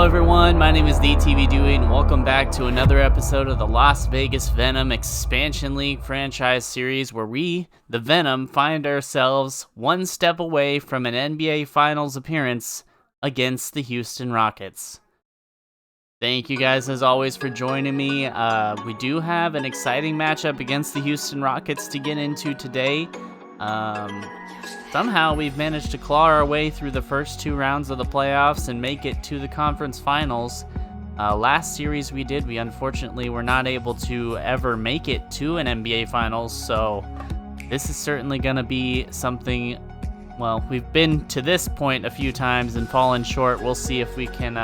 everyone, my name is DTV Dewey and welcome back to another episode of the Las Vegas Venom Expansion League franchise series where we, the Venom, find ourselves one step away from an NBA Finals appearance against the Houston Rockets. Thank you guys as always for joining me. We do have an exciting matchup against the Houston Rockets to get into today. Somehow we've managed to claw our way through the first two rounds of the playoffs and make it to the conference finals. Last series we unfortunately were not able to ever make it to an NBA Finals, so this is certainly going to be something. Well, we've been to this point a few times and fallen short. We'll see if we can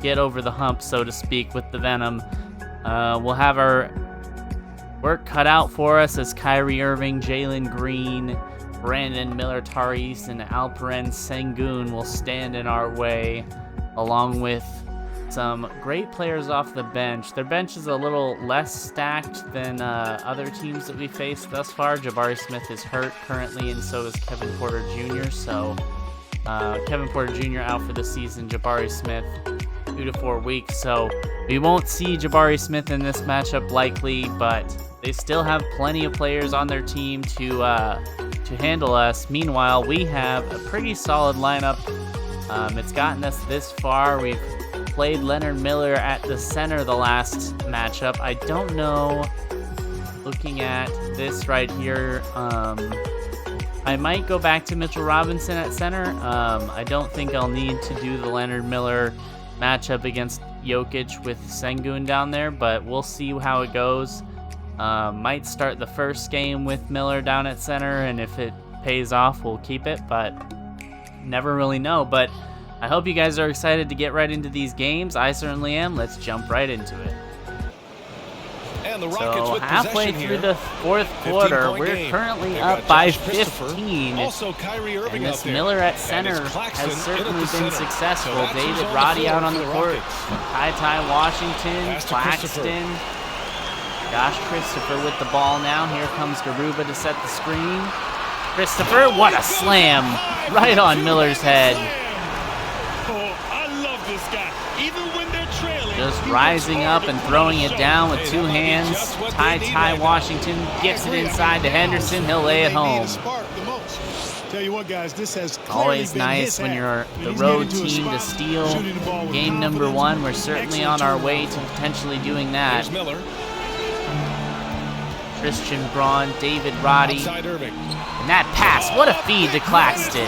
get over the hump, so to speak, with the Venom. We'll have our work cut out for us as Kyrie Irving, Jalen Green, Brandon Miller, Tariq, and Alperen Sengun will stand in our way, along with some great players off the bench. Their bench is a little less stacked than other teams that we faced thus far. Jabari Smith is hurt currently, and so is Kevin Porter Jr. So Kevin Porter Jr. out for the season, Jabari Smith 2 to 4 weeks. So we won't see Jabari Smith in this matchup likely, but they still have plenty of players on their team to handle us. Meanwhile, we have a pretty solid lineup. It's gotten us this far. We've played Leonard Miller at the center the last matchup. I don't know, looking at this right here, I might go back to Mitchell Robinson at center. I don't think I'll need to do the Leonard Miller matchup against Jokic with Sengun down there, but we'll see how it goes. Might start the first game with Miller down at center, and if it pays off, we'll keep it, but never really know. But I hope you guys are excited to get right into these games. I certainly am. Let's jump right into it. And the Rockets so with halfway through the fourth quarter, we're currently up by 15. Also, Kyrie Irving and this Miller at center has certainly been successful. David Roddy out on the court. Ty Washington, Claxton, Josh Christopher with the ball now. Here comes Garuba to set the screen. Christopher, what a slam! Right on Miller's head. Just rising up and throwing it down with two hands. Ty Washington gets it inside to Henderson. He'll lay it home. Tell you what, guys, this has always nice when you're the road team to steal game number one. We're certainly on our way to potentially doing that. Christian Braun, David Roddy, and that pass, what a feed to Claxton.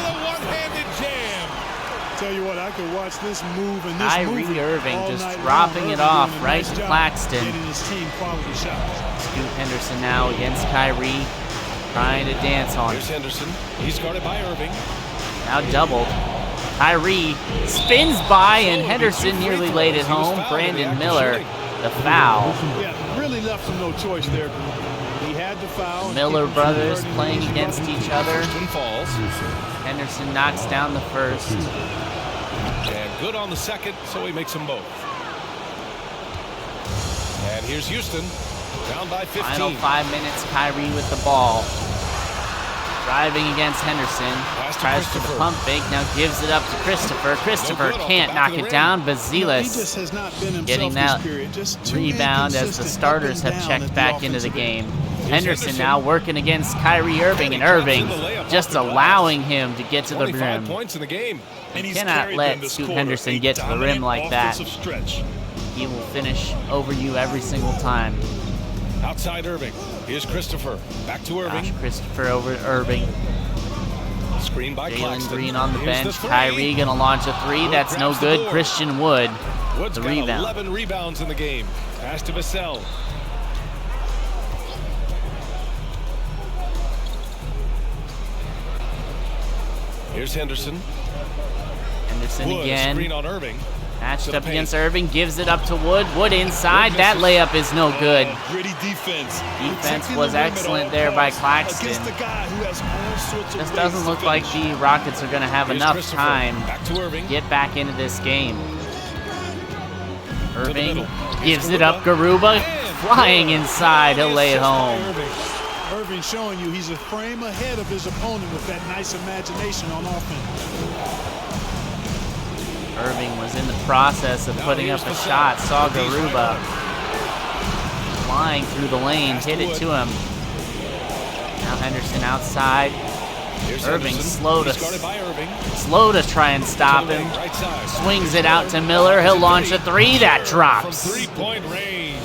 Tell you what, I could watch this move and this Kyrie Irving just dropping it off right to Claxton. Scoot Henderson now against Kyrie, trying to dance on. Here's Henderson. He's guarded by Irving. Now doubled. Kyrie spins by, and Henderson nearly laid it home. Brandon Miller, the foul. Yeah, really left him no choice there. He had the foul. Miller brothers playing against each other. Falls. Henderson knocks down the first. And good on the second, so he makes them both. And here's Houston, down by 15. Final 5 minutes, Kyrie with the ball. Driving against Henderson. Tries for the pump fake, now gives it up to Christopher. Christopher can't knock it down. Bazilis getting that rebound as the starters have checked back into the game. Henderson now working against Kyrie Irving, and Irving just allowing him to get to the rim. You cannot let Scoot Henderson get to the rim like that. He will finish over you every single time. Outside Irving. Here's Christopher. Back to Irving. Josh Christopher over to Irving. Screen by Jalen Green on the bench. Kyrie gonna launch a three. That's no good. Christian Wood, the rebound. 11 rebounds in the game. Pass to Vassell. Here's Henderson. Henderson Wood, again. screen on Irving. Matched up against Irving, gives it up to Wood. Wood inside, that layup is no good. Gritty defense. Defense was excellent there by Claxton. This doesn't look like the Rockets are going to have enough time to get back into this game. Irving gives it up, Garuba flying inside, he'll lay it home. Irving showing you he's a frame ahead of his opponent with that nice imagination on offense. Irving was in the process of putting up a shot. Saw Garuba flying through the lane, hit it to him. Now Henderson outside. Irving slow to try and stop him. Swings it out to Miller. He'll launch a three that drops. From three-point range.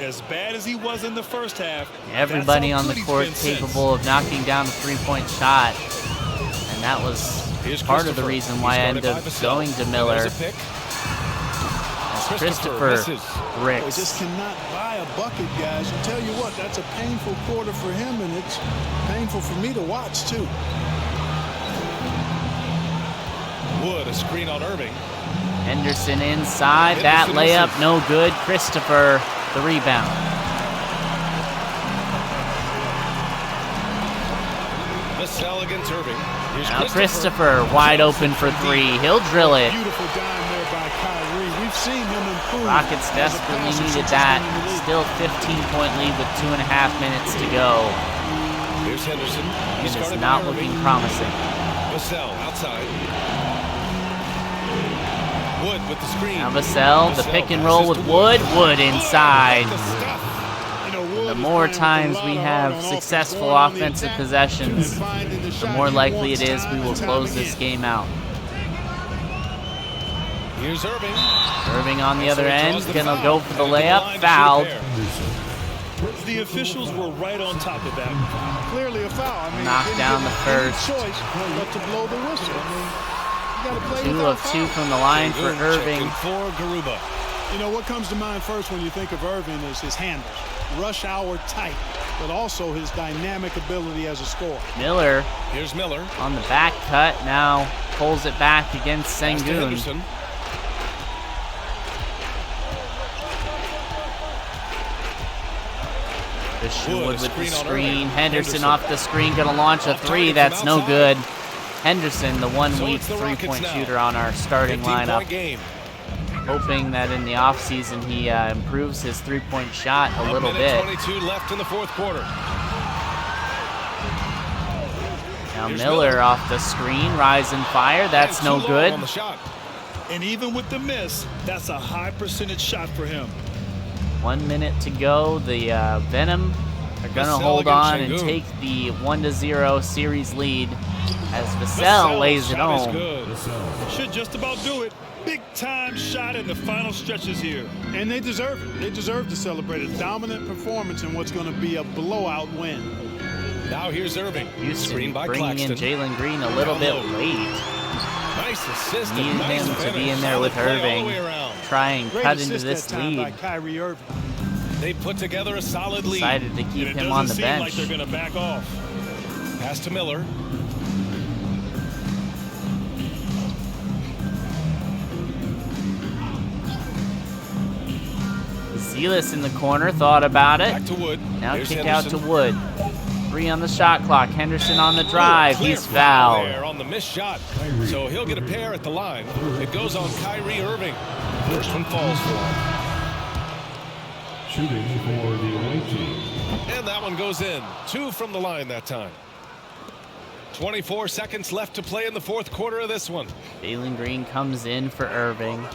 As bad as he was in the first half. Everybody on the court capable of knocking down a three-point shot. And that was part of the reason why I ended up going to Miller. As Christopher They bricks. just cannot buy a bucket, guys. I tell you what, that's a painful quarter for him, and it's painful for me to watch, too. Wood, a screen on Irving. Henderson inside. That layup, no good. Christopher, the rebound. Vassell against Irving. Here's Now Christopher wide open for three. He'll drill it. Beautiful dime there by Kyrie. We've seen him improve. Rockets desperately needed that. Still 15-point lead with 2.5 minutes to go. Here's Henderson. It is not looking promising. Vassell outside. Wood with the screen. Now Vassell, the pick and roll with Wood. Wood inside. The more times we have successful offensive possessions, the more likely it is we will close this game out. Here's Irving. Irving on the other end, gonna go for the layup, fouled. The officials were right on top of that. Clearly a foul. I mean, Knocked down the first. choice but to blow the whistle. You gotta play 2 without of 2 foul. from the line for Irving. For Garuba. You know, what comes to mind first when you think of Irving is his handles. Rush hour tight, but also his dynamic ability as a scorer. Miller Here's Miller. on the back cut, now pulls it back against Pass to Sengun. Henderson. Christian Wood, Wood a with the screen on screen. Irving. Henderson off the screen, gonna launch a Off three. target That's from no outside. good. Henderson, the 1 So weak it's the Rockets three-point now. shooter on our starting 15-point lineup. game. Hoping that in the offseason he improves his three-point shot a little bit. 22 left in the fourth quarter. Now Here's Miller Miller. off the screen, rise and fire. That's And no too long good. on the shot. And even with the miss, that's a high percentage shot for him. 1 minute to go. The Venom are gonna Vassell hold on against and Sengun. take the 1-0 series lead as Vassell lays it shot is home. good. Should just about do it. Big time shot in the final stretches here. And they deserve it. They deserve to celebrate a dominant performance in what's going to be a blowout win. Now here's Irving. Houston Screen by bringing in Claxton. Jalen Green a little bit Down low. late. Nice assist. and Needed nice him to be finish. in there with Solid play all the Irving. way around. Try and Great cut into assist this that time by lead. Kyrie Irving. They put together a solid lead. Decided to keep And it him on the doesn't seem bench. like they're going to back off. Pass to Miller. Zealous in the corner, thought about it. Back to Wood. Now Here's kick out to Henderson. Wood. 3 on the shot clock. Henderson on the drive. Clear He's foul fouled. there on the missed shot. So he'll get a pair at the line. It goes on Kyrie Irving. First one falls for him. Shooting for the away team. And that one goes in. 2 from the line that time. 24 seconds left to play in the fourth quarter of this one. Jalen Green comes in for Irving.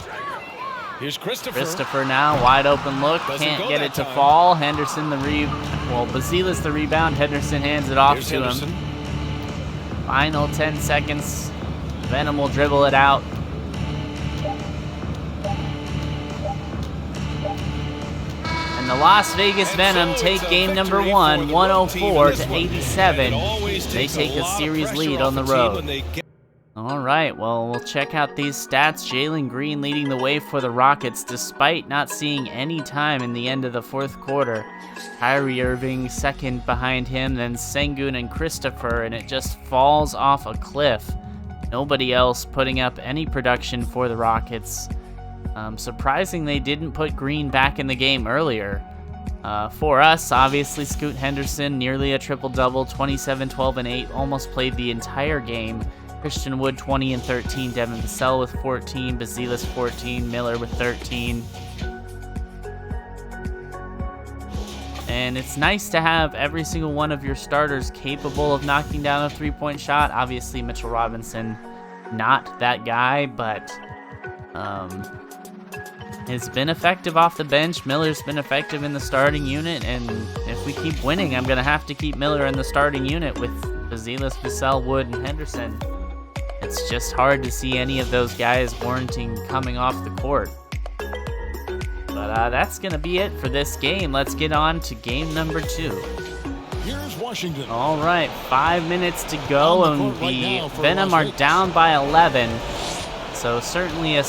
Here's Christopher. Christopher now, wide open look. Doesn't Can't go get that it to time. fall. Henderson Bazilis the rebound. Henderson hands it off Here's to Henderson. him. Final 10 seconds. Venom will dribble it out. And the Las Vegas And Venom so take it's a game number victory 1, for the road 104 team in this to one. 87. And it always They takes take a lot of series pressure lead off on the team road. when they get- All right, well, we'll check out these stats. Jalen Green leading the way for the Rockets despite not seeing any time in the end of the fourth quarter. Kyrie Irving second behind him, then Sengun and Christopher, and it just falls off a cliff. Nobody else putting up any production for the Rockets. Surprising they didn't put Green back in the game earlier. For us, obviously, Scoot Henderson, nearly a triple-double, 27, 12, and 8, almost played the entire game. Christian Wood, 20 and 13, Devin Vassell with 14, Bazilis 14, Miller with 13. And it's nice to have every single one of your starters capable of knocking down a three-point shot. Obviously, Mitchell Robinson, not that guy, but Has been effective off the bench. Miller's been effective in the starting unit, and if we keep winning, I'm gonna have to keep Miller in the starting unit with Bazelis, Vassell, Wood, and Henderson. It's just hard to see any of those guys warranting coming off the court. But that's gonna be it for this game. Let's get on to game number 2. Here's Washington. All right, 5 minutes to go, and the Venom are down by 11. So certainly a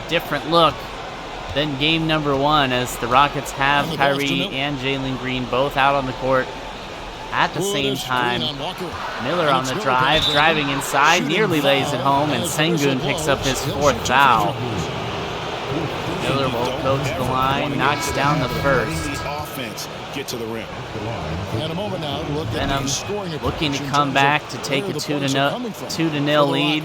different look than game number 1, as the Rockets have Kyrie and Jalen Green both out on the court at the same time. Miller on the drive, driving inside, nearly lays it home, and Sengun picks up his 4th foul. Miller will go to the line, knocks down the first. Get to the rim. And a moment now, Venom looking to come back to take a 2-0 lead.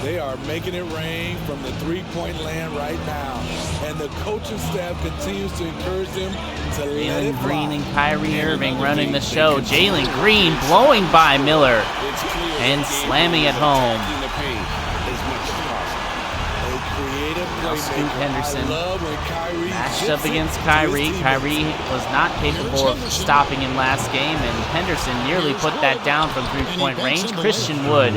They are making it rain from the three-point land right now. And the coaching staff continues to encourage them to let it fly. Jalen Green and Kyrie Irving running the show. Jalen Green blowing by Miller and slamming it home. Now Scoot Henderson matched up against Kyrie. Kyrie was not capable of stopping him last game, and Henderson nearly put that down from three-point range. Christian Wood,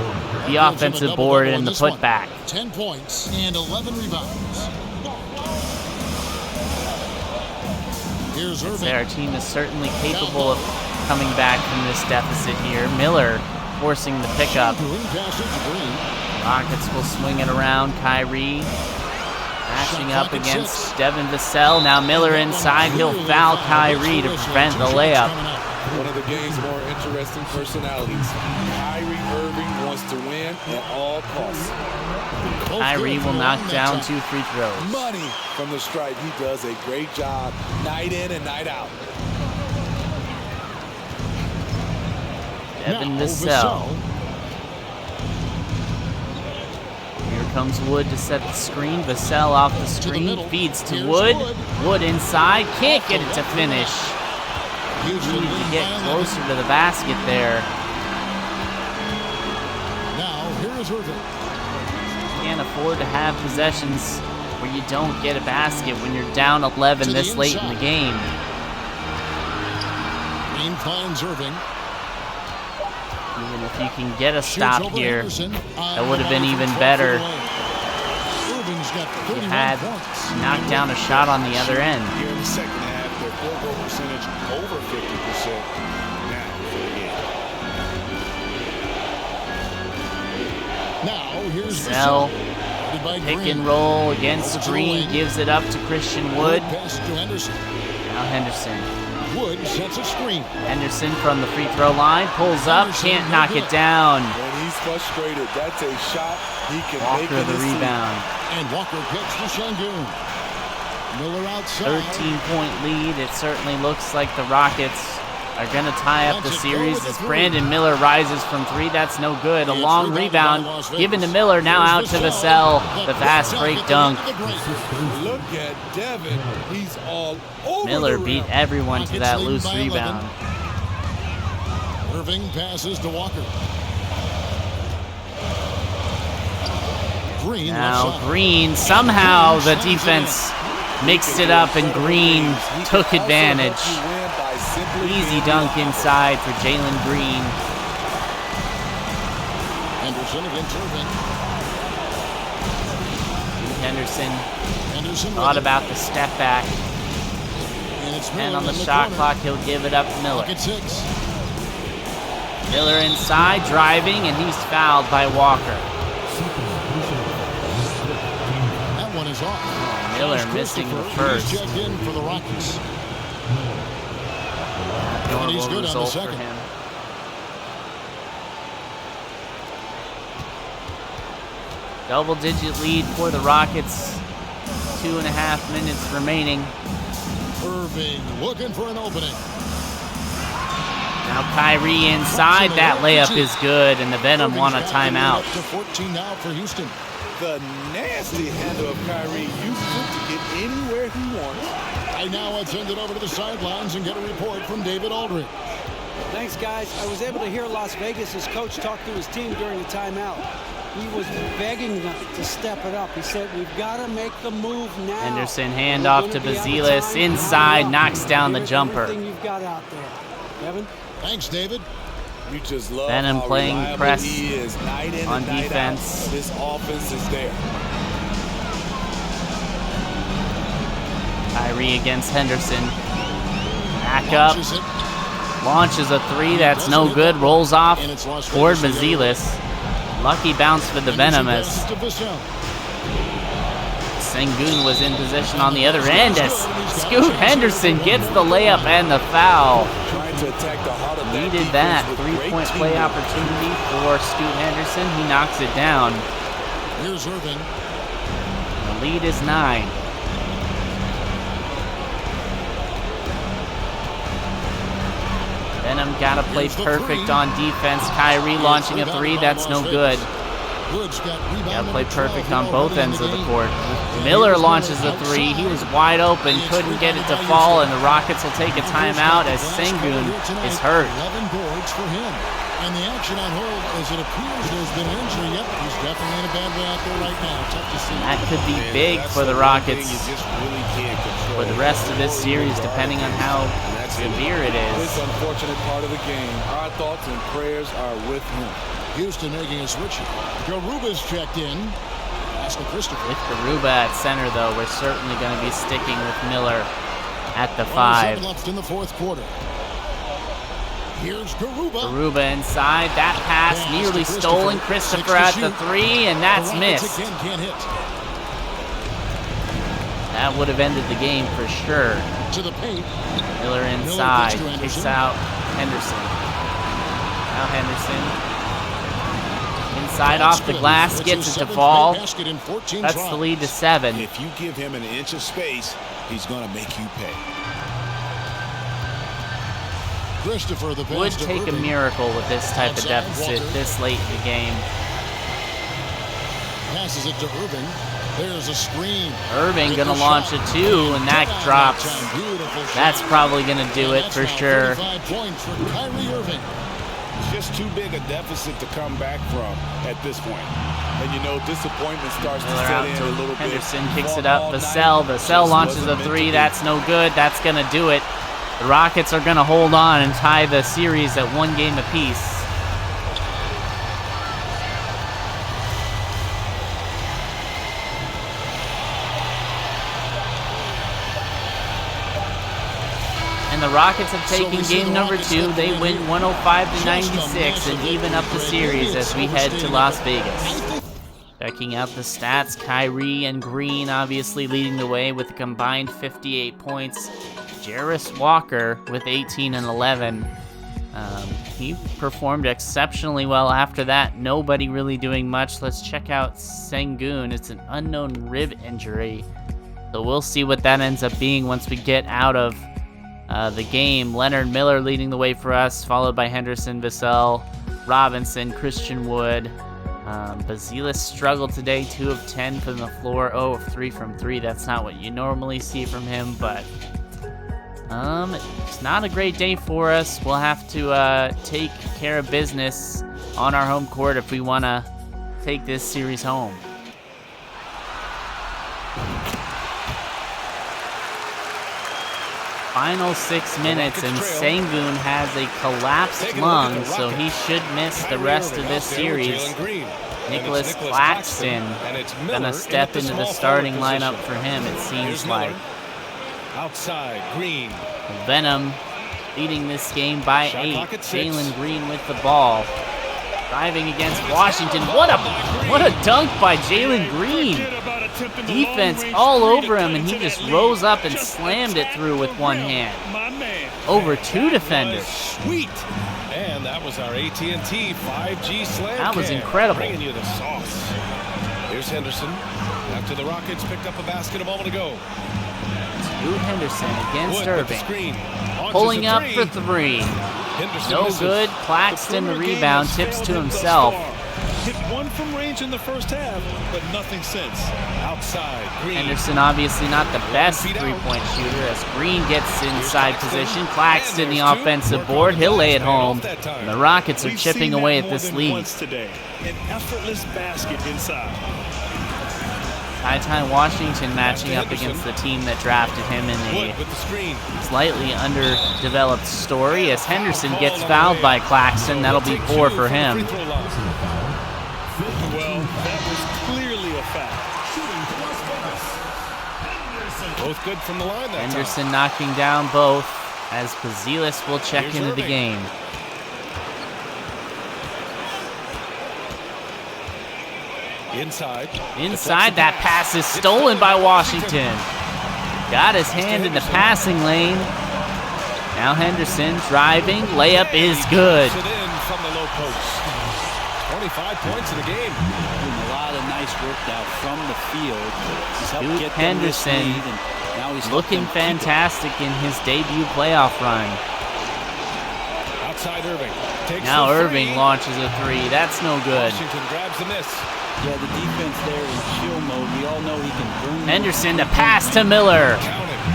the offensive board and the putback. 10 points and 11 rebounds. Here's Irving. Our team is certainly capable of coming back from this deficit here. Miller forcing the pickup. Rockets will swing it around. Kyrie matching up against Devin Vassell. Now Miller inside. He'll foul Kyrie to prevent the layup. One of the game's more interesting personalities. Kyrie Irving wants to win at all costs. Kyrie will knock down 2 free throws. Money from the stripe. He does a great job night in and night out. Devin Vassell. Here comes Wood to set the screen. Vassell off the screen, feeds to Wood. Wood inside, can't get it to finish. Needed to get closer to the basket there. Now here is Irving. Can't afford to have possessions where you don't get a basket when you're down 11 this late in the game. Green finds Irving. Even if you can get a stop here, that would have been even better. You had knocked down a shot on the other end. Here in the second half, their field goal percentage over 50%. Now here's Vassell, pick and roll against Green, gives it up to Christian Wood. Now Henderson. Wood sets a screen. Henderson from the free throw line, pulls up, can't knock it down. When he's frustrated, that's a shot he can make. Walker the rebound. And Walker picks to Sengun. Miller outside. 13-point lead. It certainly looks like the Rockets are going to tie up the series as Brandon Miller rises from 3. That's no good. A long rebound given to Miller. Now out to Vassell. The fast break dunk. Look at Devin. He's all over. Miller beat everyone to that loose rebound. Irving passes to Walker. Green. Now Green, somehow the defense mixed it up and Green took advantage. Easy dunk inside for Jalen Green. Henderson against Irving. Henderson thought about the step back. And on the shot clock, he'll give it up to Miller. Miller inside, driving, and he's fouled by Walker. That one is off. Miller missing the first. Checked in for the Rockets. Normal result for him. Double-digit lead for the Rockets. 2.5 minutes remaining. Irving looking for an opening. Now Kyrie inside. That layup is good, and the Venom want a timeout. To 14 now for Houston. The nasty handle of Kyrie Houston to get anywhere he wants. I now send it over to the sidelines and get a report from David Aldridge. Thanks, guys. I was able to hear Las Vegas' coach talk to his team during the timeout. He was begging them to step it up. He said, we've got to make the move now. Henderson handoff to Bazilis. Inside, knocks down the jumper. Everything you've got out there. Kevin? Thanks, David. You just love Venom how playing reliable press he is, night in on and night defense. out. This offense is there. Kyrie against Henderson. Back up. Launches a three. That's no good. Rolls off toward Bazilis. Lucky bounce for the Venom as Sengun was in position on the other end as Scoot Henderson gets the layup and the foul. Trying to attack the heart of Needed that three-point play opportunity for Scoot Henderson. He knocks it down. Here's Irving. The lead is 9. Venom got to play perfect on defense. Kyrie launching a three. That's no good. Got to play perfect on both ends of the court. Miller launches a three. He was wide open, couldn't get it to fall, and the Rockets will take a timeout as Sengun is hurt. 11 boards for him. And the action on hold, as it appears there's been an injury. Yep, he's definitely in a bad way out there right now. Tough to see. That could be big for the Rockets for the rest of this series, depending on how severe it is. This unfortunate part of the game. Our thoughts and prayers are with him. Houston making a switch. Garuba's checked in. Pass to Christopher. With Garuba at center, though, we're certainly going to be sticking with Miller at the 5. Left in the fourth quarter. Here's Garuba. Garuba inside. That pass nearly stolen. Christopher at the 3, and that's missed. Can't hit. That would have ended the game for sure. To the paint. Miller inside. Kicks out Henderson. Now Henderson. Inside off the glass. Gets it to fall. That's the lead to 7. If you give him an inch of space, he's going to make you pay. Christopher, the Would take a miracle with this type of deficit this late in the game. Passes it to Irving. There's a screen. Irving gonna launch a 2, and that drops. That's probably gonna do it for sure. 35 points for Kyrie Irving. Just too big a deficit to come back from at this point. And you know, disappointment starts to Miller set out in to a little bit. Henderson, kicks it up. Vassell launches a 3. That's no good. That's gonna do it. The Rockets are gonna hold on and tie the series at 1 game apiece. And the Rockets have taken game number 2. They win 105-96 and even up the series as we head to Las Vegas. Checking out the stats, Kyrie and Green obviously leading the way with a combined 58 points. Jarris Walker with 18 and 11. He performed exceptionally well after that. Nobody really doing much. Let's check out Sengun. It's an unknown rib injury. So we'll see what that ends up being once we get out of the game. Leonard Miller leading the way for us, followed by Henderson, Vassell, Robinson, Christian Wood. Bazilis struggled today, 2 of 10 from the floor, 0 of 3 from 3. That's not what you normally see from him, but it's not a great day for us. We'll have to take care of business on our home court if we want to take this series home. Final 6 minutes, and Sengun has a collapsed lung, so he should miss the rest of this series. Nicholas Claxton gonna step into the starting lineup for him, it seems like. Outside, Green. Venom leading this game by 8. Jalen Green with the ball. Driving against Washington. What a dunk by Jalen Green. Defense all over him, and he just rose up and slammed it through with one hand. Over 2 defenders. Sweet. And that was our AT&T 5G slam. That was incredible. Bringing you the sauce. Here's Henderson. After the Rockets picked up a basket a moment ago. Scoot Henderson against Irving. Screen. Pulling up for 3. No good. Claxton the rebound, tips to himself. Hit one from range in the first half, but nothing since. Outside, Green. Henderson obviously not the best three-point shooter as Green gets inside position. Claxton the offensive board. He'll lay it home. And the Rockets are chipping away at this lead. Today. An effortless basket inside. Ty Washington matching up against the team that drafted him in a slightly underdeveloped story as Henderson gets fouled by Claxton. That'll be 4 for him. Well, that was clearly a foul. Both good from the line that Henderson knocking down both as Pazilis will check Here's into Irving. the game. Inside, that pass is stolen by Washington. Got his hand in the passing lane. Now Henderson driving, layup is good. From the low post. 25 points in the game. A lot of nice work now from the field. He's helped Scoot get them this Henderson lead, and now he's looking fantastic in his debut playoff run. Outside Irving. Now Irving launches a 3. That's no good. Washington grabs the miss. Yeah, the defense there in chill mode. We all know he can burn. Henderson to pass to Miller.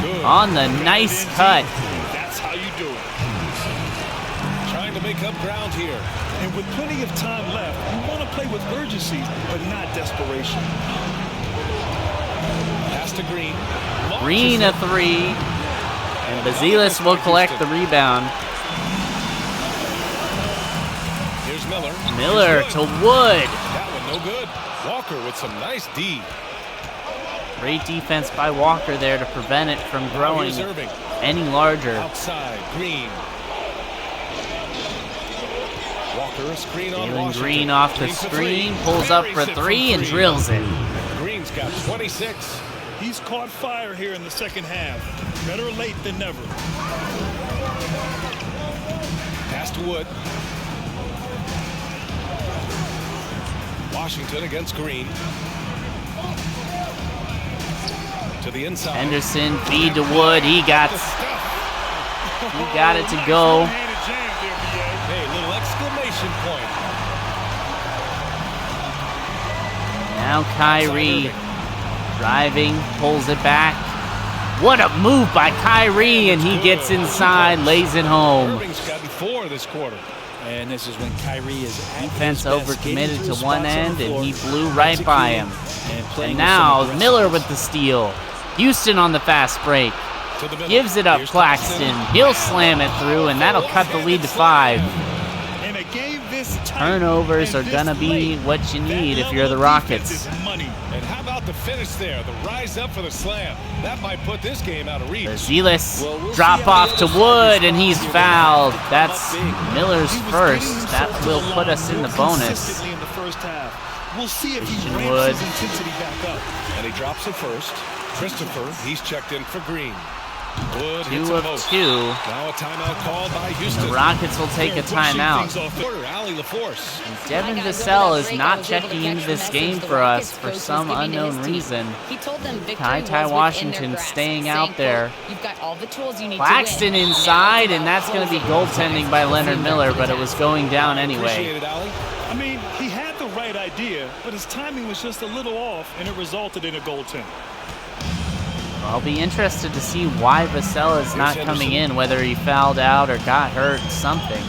Good. On the nice cut. That's how you do it. Trying to make up ground here. And with plenty of time left, you want to play with urgency, but not desperation. Pass to Green. Green a 3. And Bazilis will collect the rebound. Here's Miller. Miller to Wood. That one no good. Walker with some nice D. Great defense by Walker there to prevent it from growing Here's Irving. any larger. Outside, Green. Walker, a screen on Jalen Washington. Green off the Green for screen, three. pulls up for Buries it from 3 and drills it. Green's got 26. He's caught fire here in the second half. Better late than never. Pass to Wood. Washington against Green. To the inside. Henderson feed to Wood. He got it to go. Hey, little exclamation point. Now Kyrie driving, pulls it back. What a move by Kyrie, and he gets inside, lays it home. Irving's gotten 4 this quarter. And this is when Kyrie is Defense overcommitted to one end, and he blew right by him. And now Miller with the steal. Houston on the fast break. Gives it up Claxton. He'll slam it through, and that'll cut the lead to 5. Turnovers are going to be what you need if you're the Rockets. And how about the finish there? The rise up for the slam. That might put this game out of reach. Zealous drop off to Wood, and he's fouled. That's Miller's first. That will put us in the bonus. We'll see if he Christian ramps Wood. his intensity back up. And he drops it first. Christopher, he's checked in for Green. Wood 2 of 2. Now a timeout called by Houston. The Rockets will take a timeout. Devin Vassell is not checking into this game for us for some unknown reason. Ty Washington staying out there. Claxton inside, and that's going to be goaltending by Leonard Miller, but it was going down anyway. I mean, he had the right idea, but his timing was just a little off, and it resulted in a goaltend. I'll be interested to see why Vassell is not coming in, whether he fouled out or got hurt, something.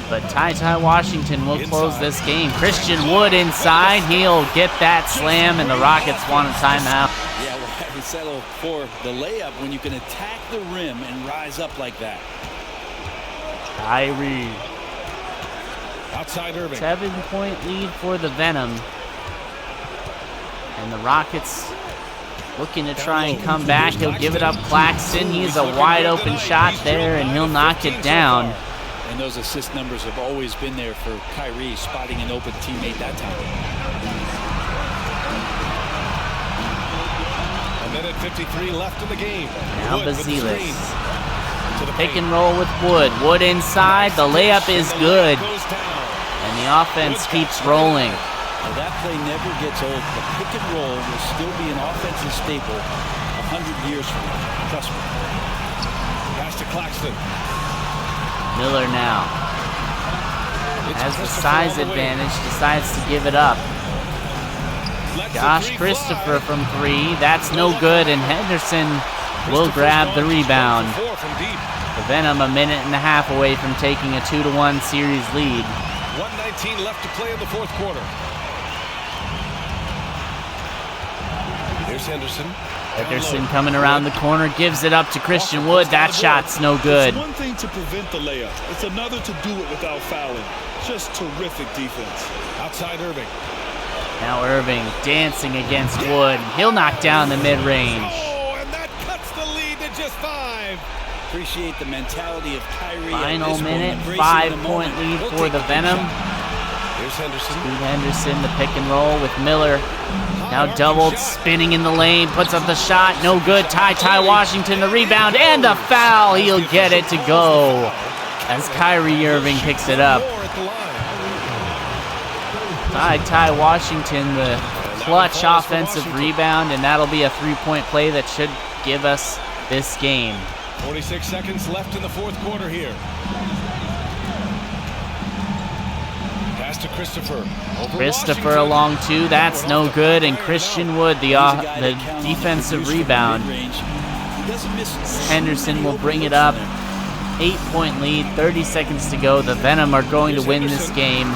But Ty Washington will close this game. Christian Wood inside. He'll get that slam, and the Rockets want a timeout. Yeah, well, we settle for the layup when you can attack the rim and rise up like that. Kyrie. Outside Irving. 7-point lead for the Venom. And the Rockets looking to try and come back. He'll give it up Claxton. He's a wide open shot there, and he'll knock it down. And those assist numbers have always been there for Kyrie, spotting an open teammate that time. A minute 53 left in the game. Now Bazilis. Pick and roll with Wood. Wood inside. The layup is good. And the offense keeps rolling. Well, that play never gets old. The pick and roll will still be an offensive staple 100 years from now. Trust me. Pass to Claxton. Miller now. has the size advantage, decides to give it up. Josh Christopher from 3, that's no good, and Henderson will grab the rebound. The Venom a minute and a half away from taking a 2-1 series lead. 1:19 left to play in the fourth quarter. Here's Henderson. Henderson coming around the corner, gives it up to Christian Wood. That shot's no good. It's one thing to prevent the layup. It's another to do it without fouling. Just terrific defense. Outside Irving. Now Irving dancing against Wood. He'll knock down the mid-range. Oh, and that cuts the lead to just 5. Appreciate the mentality of Kyrie. Final minute, 5-point lead for the Venom. Here's Henderson. Scoot Henderson, the pick and roll with Miller. Now doubled, spinning in the lane, puts up the shot, no good. Ty Washington, the rebound, and the foul. He'll get it to go as Kyrie Irving picks it up. Ty Washington, the clutch offensive rebound, and that'll be a 3-point play that should give us this game. 46 seconds left in the fourth quarter here. Pass to Christopher. Christopher along 2, that's no good, and Christian Wood, the defensive rebound. Henderson will bring it up. 8-point lead, 30 seconds to go. The Venom are going to win this game.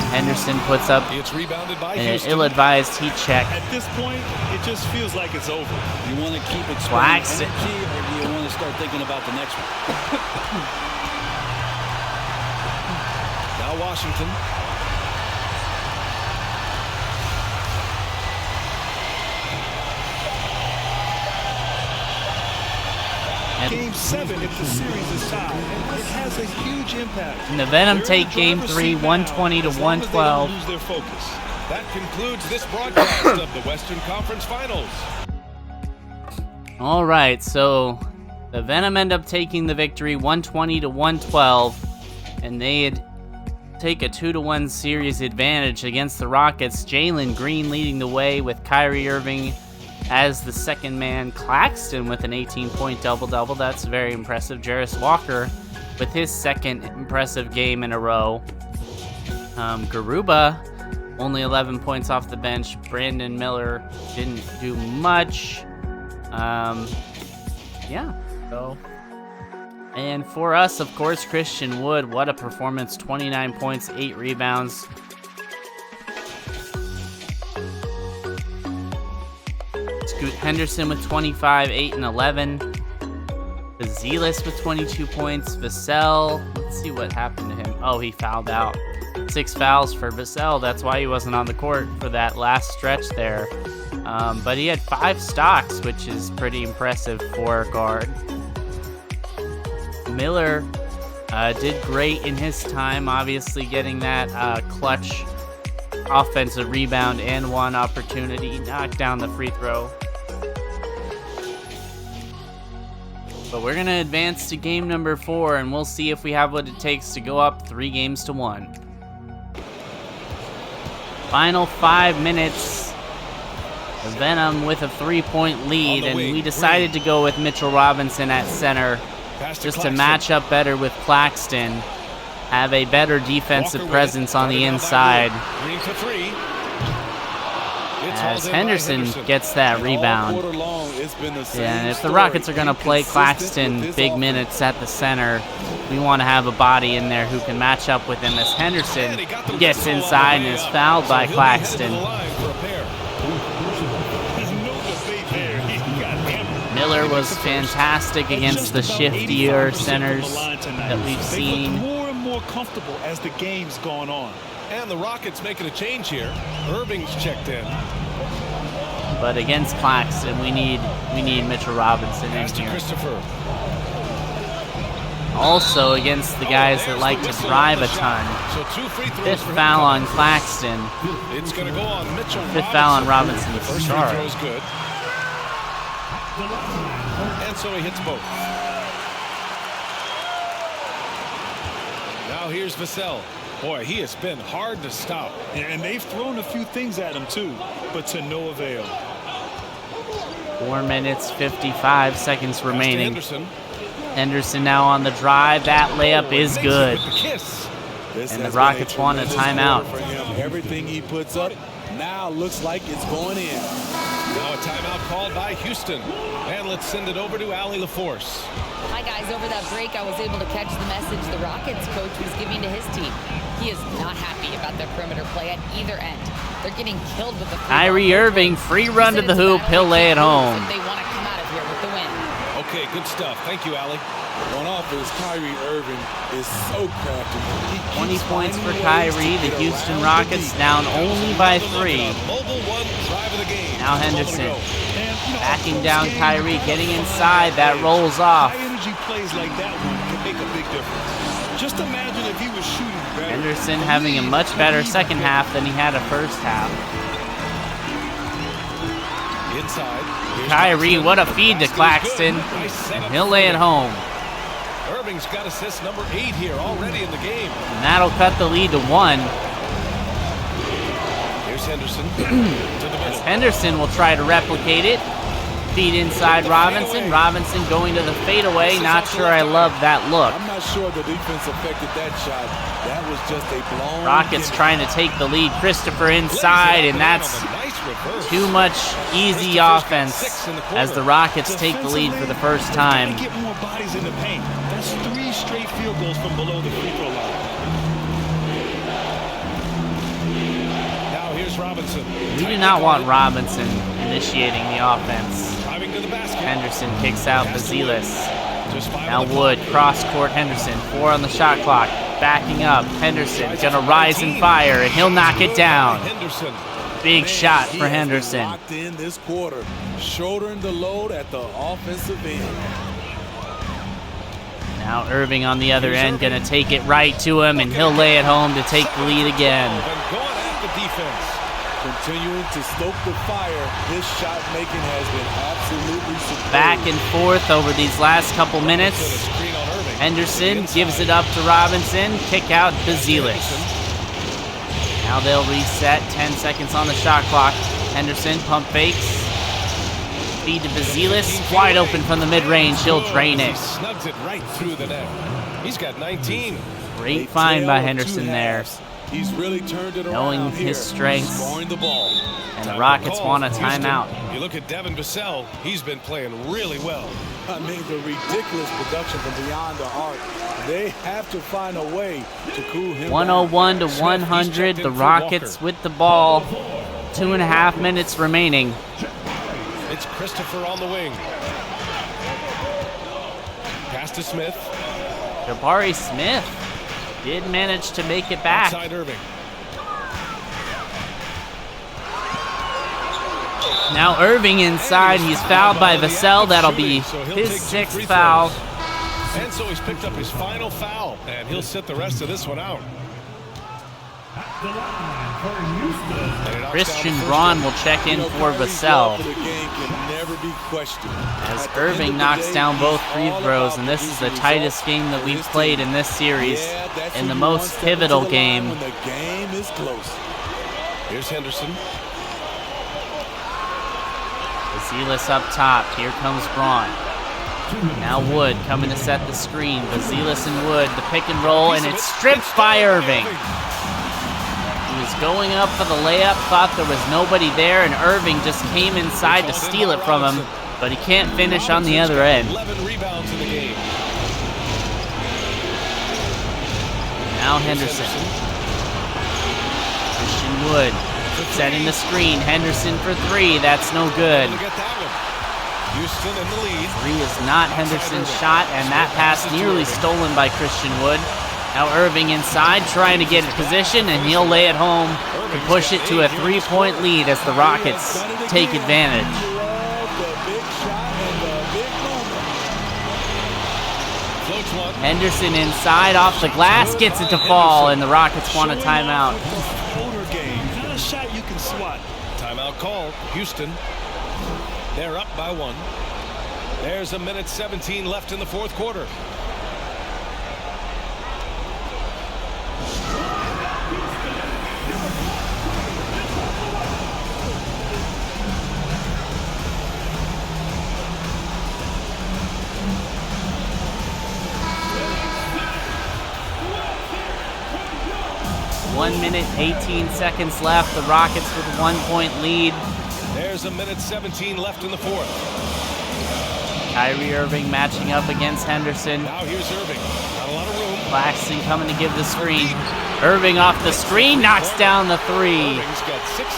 Henderson puts up an ill-advised heat check. At this point, it just feels like it's over. You want to keep it Claxton. energy, or do you want to start thinking about the next one? Now Washington. Game 7 if the series is tied. It has a huge impact. And the Venom take Game 3, 120 to 112. Lose their focus. That concludes this broadcast of the Western Conference Finals. All right, so the Venom end up taking the victory, 120 to 112, and they'd take a 2-1 series advantage against the Rockets. Jalen Green leading the way with Kyrie Irving as the second man. Claxton with an 18-point double-double. That's very impressive. Jarris Walker with his second impressive game in a row. Garuba, only 11 points off the bench. Brandon Miller didn't do much. Yeah, so. And for us, of course, Christian Wood, what a performance. 29 points, 8 rebounds. Scoot Henderson with 25, 8 and 11. Bazelis with 22 points. Vassell, let's see what happened to him. Oh, he fouled out. 6 fouls for Vassell. That's why he wasn't on the court for that last stretch there. But he had 5 stocks, which is pretty impressive for a guard. Miller did great in his time, obviously getting that clutch offensive rebound and 1 opportunity. Knocked down the free throw. But we're going to advance to game number 4, and we'll see if we have what it takes to go up 3 games to 1. Final 5 minutes. The Venom with a 3-point lead, and we decided to go with Mitchell Robinson at center just to match up better with Claxton, have a better defensive presence on the inside. As Henderson gets that rebound. Yeah, and if the Rockets are going to play Claxton big minutes at the center, we want to have a body in there who can match up with him, as Henderson gets inside and is fouled by Claxton. Miller was fantastic against the shiftier centers that we've seen. More and more comfortable as the game's gone on. And the Rockets making a change here. Irving's checked in. But against Claxton, we need Mitchell Robinson in here. Also against the guys that like to drive a ton. 5th foul on Claxton. It's going to go on Mitchell. 5th foul on Robinson. The first free throw is good. And so he hits both. Now here's Vassell. Boy, he has been hard to stop. And they've thrown a few things at him too, but to no avail. 4 minutes, 55 seconds remaining. Henderson now on the drive. That layup is good. This And the has Rockets been a want a tremendous timeout. quarter for him. Everything he puts up now looks like it's going in. Now a timeout called by Houston. And let's send it over to Allie LaForce. Hi, guys. Over that break, I was able to catch the message the Rockets coach was giving to his team. He is not happy about their perimeter play at either end. They're getting killed with the Kyrie Irving, free run to the hoop. He'll lay it home. They want to come out of here with the win. Okay, good stuff. Thank you, Allie. On offense, Kyrie Irving is so crafty. He 20 keeps points for finding ways Kyrie. to The get Houston around the Rockets D. down only by 3. Mobile one drive of the game. Now Just a moment Henderson. ago. Backing down Kyrie, getting inside. That rolls off. High energy plays like that one can make a big difference. Just imagine if he was shooting better. Henderson having a much better second half than he had a first half. Inside. Here's Kyrie, Claxton. what a The feed to basket is Claxton. good. Nice setup And he'll for lay it Irving. home. Irving's got assist number 8 here already in the game. And that'll cut the lead to 1. Here's Henderson to the middle. Henderson will try to replicate it. Feed inside Robinson. Robinson going to the fadeaway. Not sure I love that look. I'm not sure the defense affected that shot. That was just a blown. Rockets gimmick. trying to take the lead. Christopher inside, and that's too much easy offense as the Rockets take the lead for the first time. Get more bodies in the paint. That's 3 straight field goals from below the free throw line. Now here's Robinson. We do not want Robinson initiating the offense. Driving to the basket. Henderson kicks out Bazilis. Just 5 Now on the Wood, clock. cross court Henderson. 4 on the shot clock. Backing up. Henderson gonna rise and fire, and he'll knock it down. Henderson. Big shot He for has been Henderson. Locked in this quarter, shouldering the load at the offensive end. Now Irving on the other end gonna take it right to him, and he'll lay it home to take the lead again. And going at the defense. Continuing to stoke the fire, his shot making has been absolutely superb. Back and forth over these last couple minutes. Screen on Irving. Henderson gives it up to Robinson. Kick out Bazilis. Now they'll reset. 10 seconds on the shot clock. Henderson pump fakes. Feed to Bazilis. Wide open from the mid-range. He'll drain He it. snugs it right through the net. He's got 19. Great find by Henderson there. He's really turned it Knowing around here. his strengths. Scoring the ball. And the Time Rockets call want a for Houston. timeout. You look at Devin Vassell. He's been playing really well. I mean, the ridiculous production from beyond the arc. They have to find a way to cool him 101 to Smith, he's 100. checked The in for Rockets Walker. with the ball. 2.5 minutes remaining. It's Christopher on the wing. Pass to Smith. Jabari Smith did manage to make it back. Outside Irving. Now Irving inside. He's fouled by Vassell. That'll be his 6th foul. And so he's picked up his final foul, and he'll sit the rest of this one out. The line for Houston. And it knocks Christian down the first Braun one. will check in for Kyrie's Vassell love for the game can never be questioned. as At the end Irving of the knocks day, down both he's free all throws, about and this is the producing tightest results game that for we've his played team. in this series, Yeah, that's in who the you most want stepping to pivotal the line game. when the game is close. Here's Henderson. Bazilis up top. Here comes Braun. Now Wood coming to set the screen. Bazilis and Wood, the pick and roll, and it's stripped by Irving. He was going up for the layup, thought there was nobody there, and Irving just came inside to steal it from him, but he can't finish on the other end. 11 rebounds in the game. Now Henderson. Christian Wood setting the screen. Henderson for 3. That's no good. To get that one. Houston in the lead. 3 is not Henderson's shot, and that pass nearly stolen by Christian Wood. Now Irving inside, trying to get in position, and he'll lay it home to push it to a 3-point lead as the Rockets take advantage. Floats one. Henderson inside, off the glass, gets it to fall, and the Rockets want a timeout. Floater game. Not a shot you can swat. Timeout called. Houston. They're up by 1. There's a minute 17 left in the fourth quarter. 1 minute, 18 seconds left. The Rockets with a 1-point lead. There's a minute 17 left in the fourth. Kyrie Irving matching up against Henderson. Now here's Irving. Not a lot of room. Claxton coming to give the screen. Irving off the screen, knocks down the three.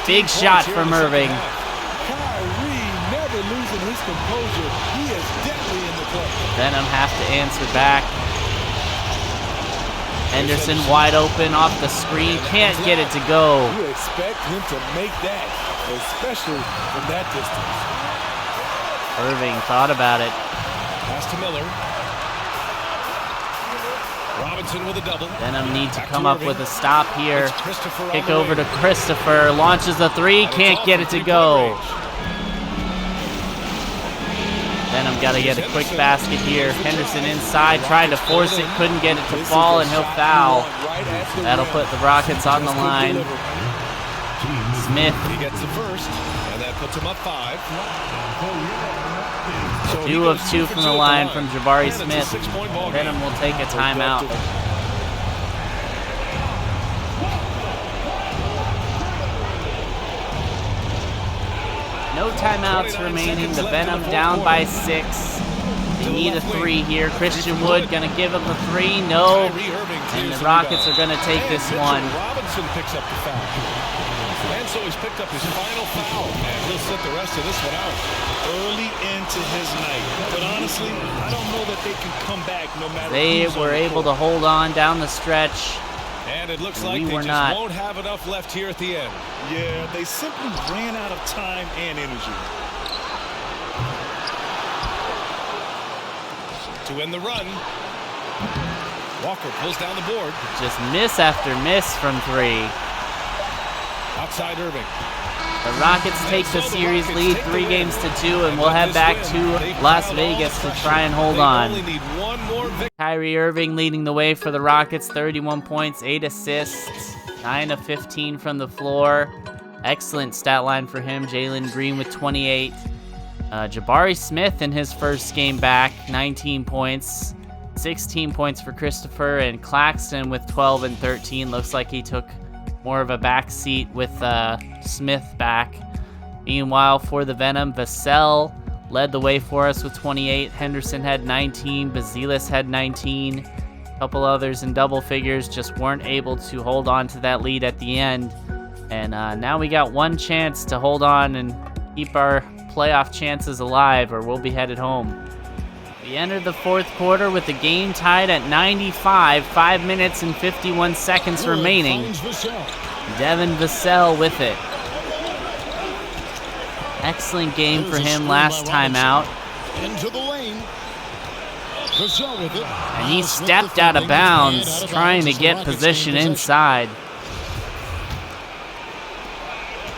Big shot from Irving. Kyrie never losing his composure. He is deadly in the play. Venom have to answer back. Henderson wide open off the screen, can't get it to go. You expect him to make that, especially from that distance. Irving thought about it. Pass to Miller. Robinson with a double. Venom need to come up with a stop here. Kick over to Christopher, launches the three, can't get it to go. Venom got to get a quick basket here. Henderson inside, tried to force it, couldn't get it to fall, and he'll foul. That'll put the Rockets on the line. Smith. He gets the first, and that puts him up 5. 2 of 2 from the line from Jabari Smith. Venom will take a timeout. No timeouts remaining. The Venom down by 6. They need a 3 here. Christian Wood gonna give him the 3. No. And the Rockets are gonna take this one. Robinson picks up the foul. And so he's picked up his final foul. And he'll sit the rest of this one out. Early into his night. But honestly, I don't know that they can come back no matter. They were able to hold on down the stretch. And it looks like they just won't have enough left here at the end. Yeah, they simply ran out of time and energy. To end the run, Walker pulls down the board. Just miss after miss from 3. Outside Irving. The Rockets take the series lead 3 games to 2, and we'll head back to Las Vegas to try and hold on. Kyrie Irving leading the way for the Rockets, 31 points, 8 assists, 9 of 15 from the floor. Excellent stat line for him. Jalen Green with 28. Jabari Smith in his first game back, 19 points, 16 points for Christopher, and Claxton with 12 and 13. Looks like he took more of a back seat with Smith back. Meanwhile, for the Venom, Vassell led the way for us with 28. Henderson had 19. Bazelis had 19. A couple others in double figures just weren't able to hold on to that lead at the end. And now we got one chance to hold on and keep our playoff chances alive, or we'll be headed home. We entered the fourth quarter with the game tied at 95, 5 minutes and 51 seconds remaining. Devin Vassell with it. Excellent game for him last time out. Into the lane. And he stepped out of bounds, trying to get position inside.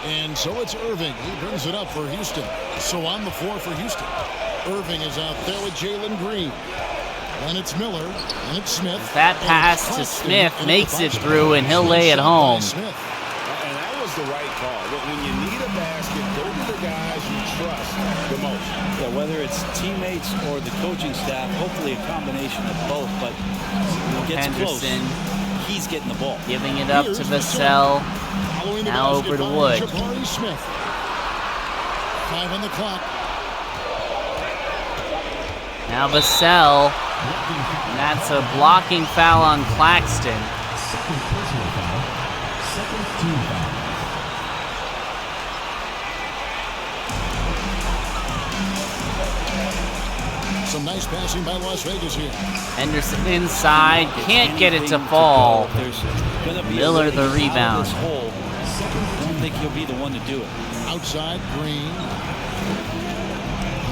And so it's Irving. He brings it up for Houston. So on the floor for Houston. Irving is out there with Jalen Green. And it's Miller. And it's Smith. That pass to Smith makes it through, and he'll lay it home. And that was the right call. When you need a basket, go to the guys you trust the most. Yeah, whether it's teammates or the coaching staff, hopefully a combination of both. But when it gets Henderson close, he's getting the ball. Giving it up to Vassell. Now over to Wood. Smith. 5 on the clock. Now Vassell. And that's a blocking foul on Claxton. Second personal foul. Second team foul. Some nice passing by Las Vegas here. Henderson inside. Can't get it to fall. Miller the rebound. I don't think he'll be the one to do it. Outside, Green.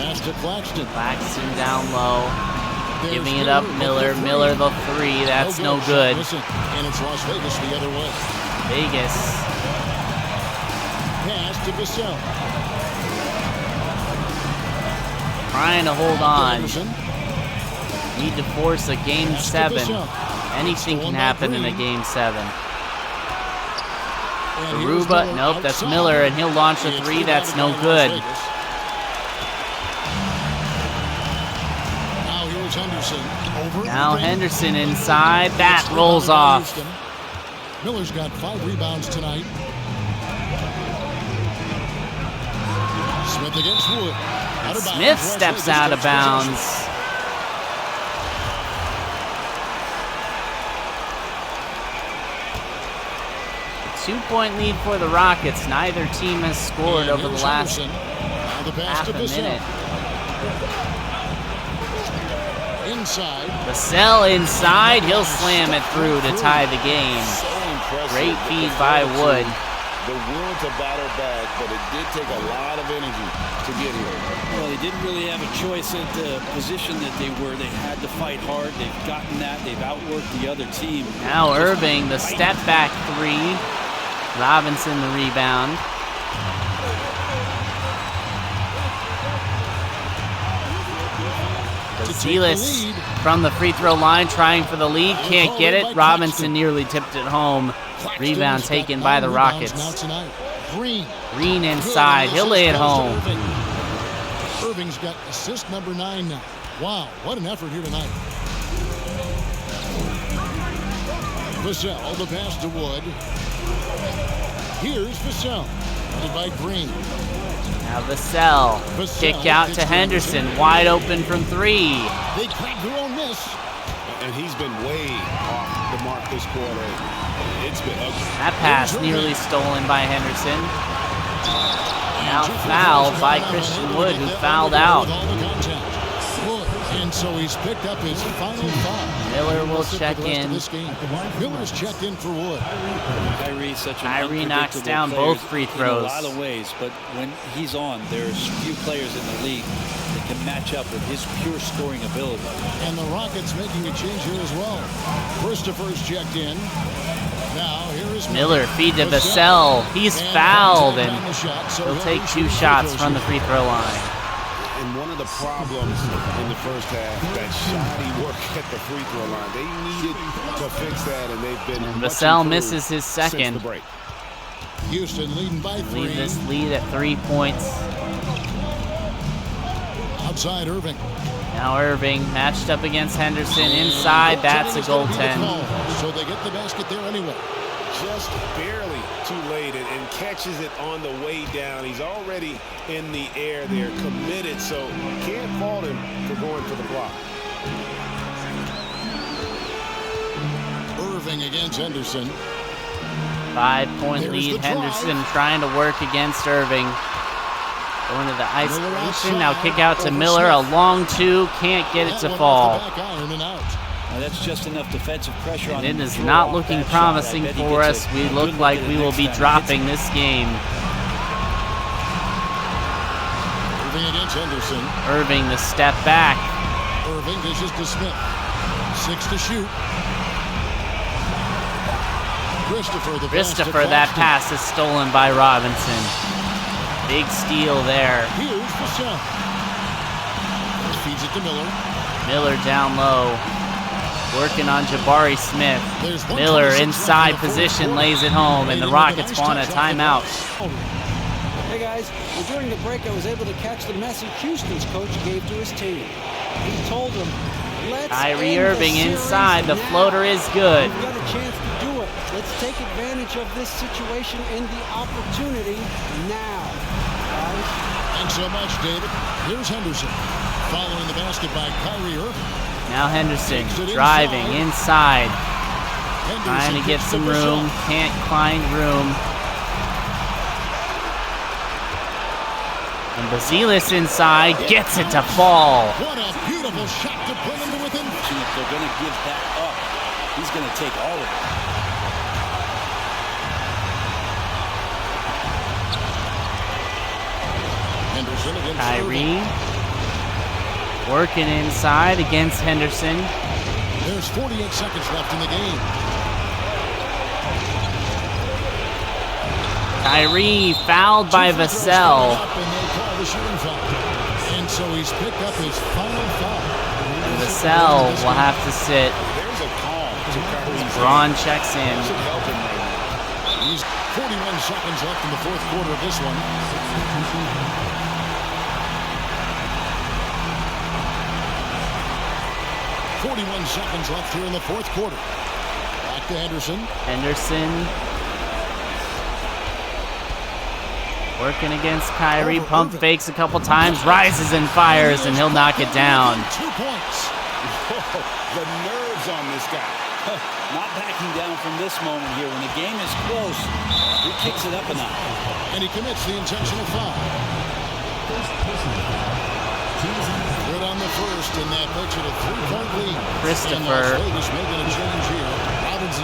Pass to Claxton. Claxton down low. Giving it up, Miller. Miller the 3. That's no good. And it's Las Vegas the other way. Vegas. Pass to Vassell. Trying to hold on. Need to force a game 7. Anything can happen in a game 7. Aruba, nope, that's Miller, and he'll launch a 3. That's no good. Henderson. Now Henderson inside. That rolls off. Miller's got 5 rebounds tonight. Smith against Wood. Out of bounds. Smith steps out of bounds. Two-point lead for the Rockets. Neither team has scored over the last half a minute. Inside. Vassell inside. He'll slam it through to tie the game. Great feed by Wood. The will to battle back, but it did take a lot of energy to get here. Well, they didn't really have a choice at the position that they were. They had to fight hard. They've gotten that. They've outworked the other team. Now Irving, the step back three. Robinson, the rebound. Silas from the free throw line trying for the lead. Can't get it. Robinson nearly tipped it home. Rebound taken by the Rockets. Green inside. He'll lay it home. Irving's got assist number 9 now. Wow, what an effort here tonight. Vassell, the pass to Wood. Here's Vassell. Headed by Green. Now Vassell. Kick out to Henderson. Wide open from 3. They cracked their own miss. And he's been way off the mark this quarter. It's been ugly. That pass nearly stolen by Henderson. Now fouled by Christian Wood, who fouled out. And so he's picked up his final foul. Miller will check in. Miller's checked in for Wood. Kyrie knocks down both free throws. In a lot of ways, but when he's on, there's few players in the league that can match up with his pure scoring ability. And the Rockets making a change here as well. Christopher's checked in. Now here is Miller, feed to Vassell. He's fouled, and he'll take 2 shots from the free throw line. And one of the problems in the first half, that shoddy work at the free throw line. They needed to fix that, and they've been. And Vassell misses his second. Since the break. Houston leading by 3. Leave this lead at 3 points. Outside Irving. Now Irving matched up against Henderson inside. That's a goaltend. So they get the basket there anyway. Just barely too late and catches it on the way down. He's already in the air there, committed, so can't fault him for going for the block. Irving against Henderson. 5-point lead. Henderson trying to work against Irving. Going to the isolation. Now kick out to Miller. A long 2. Can't get it to fall. Now that's just enough defensive pressure on him. It is not looking promising for us. We look like we will be dropping this game. Irving against Henderson. Irving, the step back. Irving dishes to Smith. 6 to shoot. Christopher, that pass is stolen by Robinson. Big steal there. Here's Vassell. Feeds it to Miller. Miller down low. Working on Jabari Smith. Miller inside position, lays it home, and the Rockets want a timeout. Hey guys, well, during the break I was able to catch the message Houston's coach gave to his team. He told them, let's Kyrie Irving inside, the floater is good. We've got a chance to do it. Let's take advantage of this situation and the opportunity now. Guys. Thanks so much, David. Here's Henderson. Following the basket by Kyrie Irving. Now Henderson driving inside. Trying to get some room. Can't find room. And Basilis inside. Gets it to fall. What a beautiful shot to bring him to within. If they're going to give that up, he's going to take all of it. Henderson against Kyrie. Working inside against Henderson. There's 48 seconds left in the game. Kyrie fouled by Vassell. And so he's picked up his final foul. Vassell will have to sit. There's a call to Kyrie's. Braun checks in. Should help him right now. He's 41 seconds left in the fourth quarter of this one. 41 seconds left here in the fourth quarter. Back to Henderson. Henderson working against Kyrie. Pump fakes a couple times, rises and fires, and he'll knock it down. 2 points. The nerves on this guy. Not backing down from this moment here. When the game is close, he kicks it up a notch. And he commits the intentional foul. Good on the first, and that makes it a 3-point lead. Christopher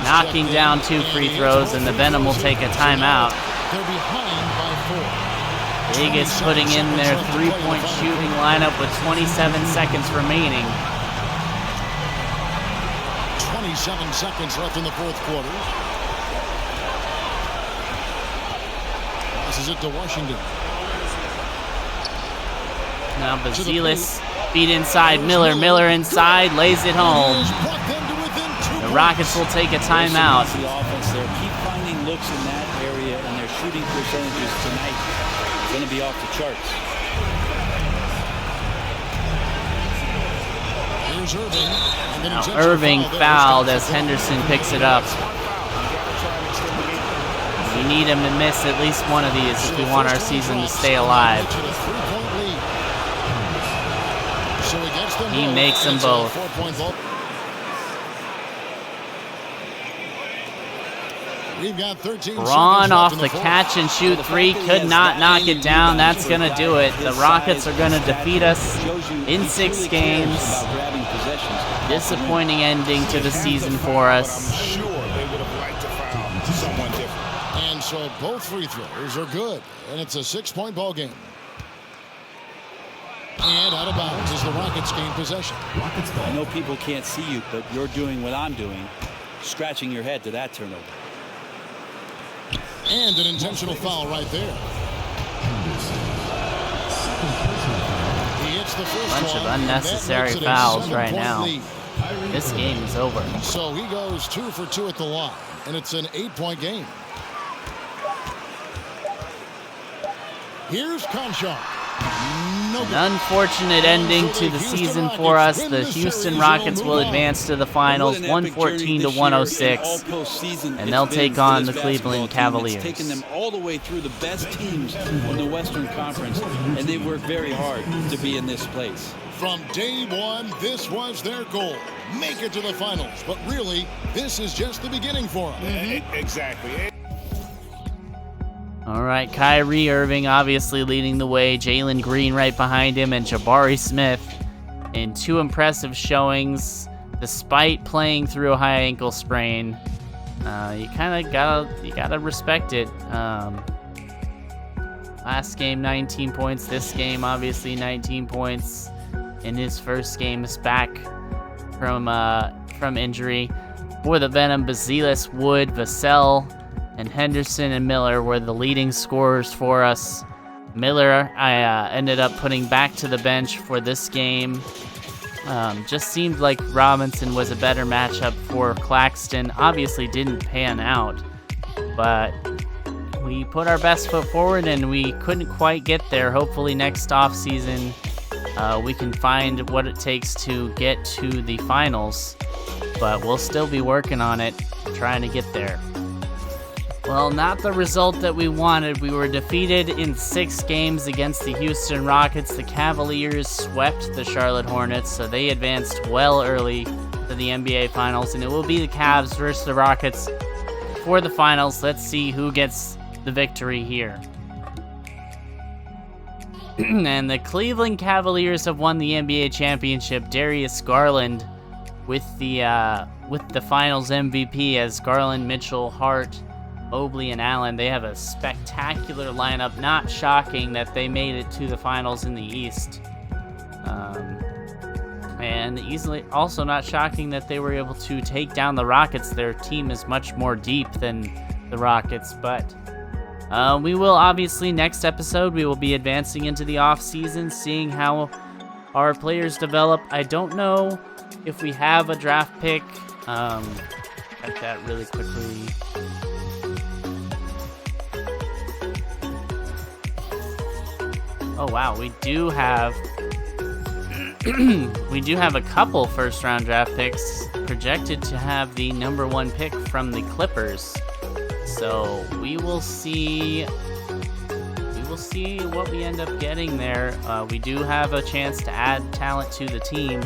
knocking down 2 free throws, and the Venom will take a timeout. They're behind by 4. Vegas putting in their 3-point shooting lineup with 27 seconds remaining. 27 seconds left in the fourth quarter. Passes it to Washington. Now Bazilis feed inside Miller. Miller inside, lays it home. The Rockets will take a timeout. The offense there. Keep finding looks in that area, and their shooting percentages tonight are going to be off the charts. Here's Irving. Now Irving fouled as Henderson picks it up. We need him to miss at least one of these if we want our season to stay alive. He makes them both. Braun off the catch and shoot 3, could not knock it down. That's going to do it. The Rockets are going to defeat us in 6 games. Disappointing ending to the season for us. I'm sure they would have liked to foul someone different. And so both free throws are good, and it's a 6-point ball game. And out of bounds as the Rockets gain possession. I know people can't see you, but you're doing what I'm doing, scratching your head to that turnover. And an intentional foul right there. He hits the first Bunch of one, unnecessary fouls right now. This game is over. So he goes 2 for 2 at the line, and it's an 8-point game. Here's Conchar. An unfortunate ending to the season for us. The Houston Rockets will advance to the finals, 114 to 106, and they'll take on the Cleveland Cavaliers. It's taken them all the way through the best teams in the Western Conference, and they worked very hard to be in this place. From day one, this was their goal. Make it to the finals. But really, this is just the beginning for them. Exactly. All right, Kyrie Irving obviously leading the way. Jalen Green right behind him, and Jabari Smith in 2 impressive showings despite playing through a high ankle sprain. You kind of gotta respect it. Last game 19 points. This game obviously 19 points. In his first game is back from injury. For the Venom, Bazilis, Wood, Vassell, and Henderson and Miller were the leading scorers for us. Miller, I ended up putting back to the bench for this game. Just seemed like Robinson was a better matchup for Claxton. Obviously didn't pan out, but we put our best foot forward and we couldn't quite get there. Hopefully next offseason we can find what it takes to get to the finals, but we'll still be working on it, trying to get there. Well, not the result that we wanted. We were defeated in 6 games against the Houston Rockets. The Cavaliers swept the Charlotte Hornets, so they advanced well early to the NBA Finals, and it will be the Cavs versus the Rockets for the finals. Let's see who gets the victory here. And the Cleveland Cavaliers have won the NBA championship. Darius Garland with the finals MVP as Garland, Mitchell, Hart, Mobley, and Allen. They have a spectacular lineup. Not shocking that they made it to the finals in the East. And easily also not shocking that they were able to take down the Rockets. Their team is much more deep than the Rockets, but we will obviously, next episode, we will be advancing into the off-season, seeing how our players develop. I don't know if we have a draft pick. Check that really quickly. Oh wow, we do have we do have a couple first-round draft picks projected to have the number 1 pick from the Clippers. So we will see what we end up getting there. We do have a chance to add talent to the team.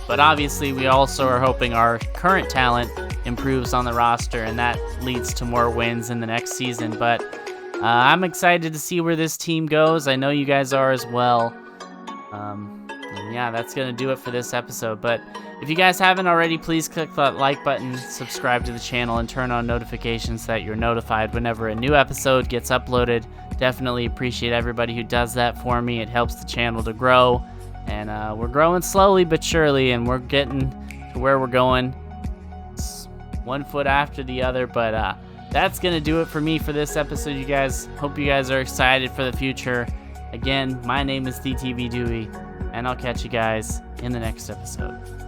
But obviously we also are hoping our current talent improves on the roster, and that leads to more wins in the next season. But I'm excited to see where this team goes. I know you guys are as well. And yeah, that's going to do it for this episode. But if you guys haven't already, please click that like button, subscribe to the channel, and turn on notifications so that you're notified whenever a new episode gets uploaded. Definitely appreciate everybody who does that for me. It helps the channel to grow. And we're growing slowly but surely, and we're getting to where we're going. It's one foot after the other, but that's going to do it for me for this episode, you guys. Hope you guys are excited for the future. Again, my name is DTV Dewey, and I'll catch you guys in the next episode.